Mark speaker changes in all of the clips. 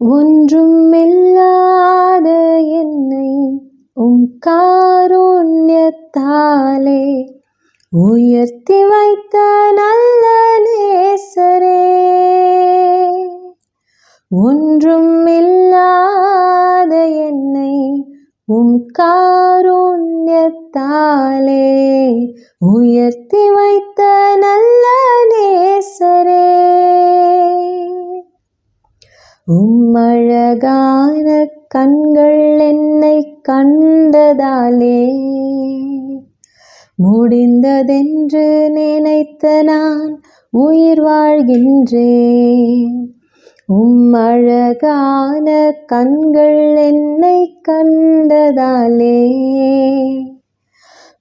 Speaker 1: ஒன்றுமில்லாத என்னை உம் காருண்யத்தாலே உயர்த்தி வைத்த நல்ல நேசரே. ஒன்றுமில்லாத என்னை உம் காருண்யத்தாலே உயர்த்தி வைத்த நல்ல நேசரே. அழகான கண்கள் என்னை கண்டதாலே முடிந்ததென்று நினைத்த நான் உயிர் வாழ்கின்றேன். அழகான கண்கள் என்னை கண்டதாலே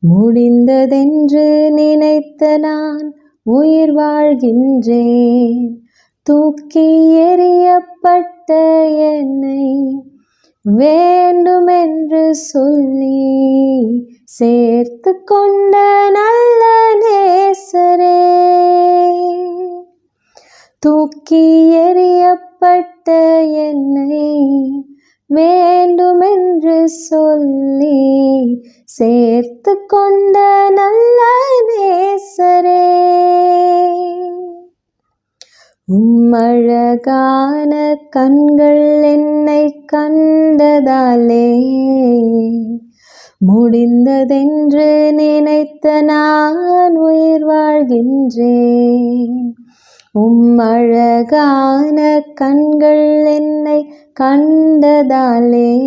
Speaker 1: முடிந்ததென்று நினைத்த நான் உயிர் வாழ்கின்றேன். தூக்கி எறியப்பட்ட என்னை வேண்டுமென்று சொல்லி சேர்த்து கொண்ட நல்ல நேசரே. தூக்கி எறியப்பட்ட என்னை வேண்டுமென்று சொல்லி சேர்த்து கொண்ட நல்ல நேசரே. அழகான கண்கள் என்னை கண்டதாலே முடிந்ததென்று நினைத்த நான் உயிர் வாழ்கின்றேன். அழகான கண்கள் என்னை கண்டதாலே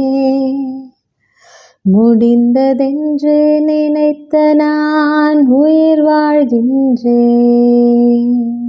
Speaker 1: முடிந்ததென்று நினைத்த நான் உயிர் வாழ்கின்றேன்.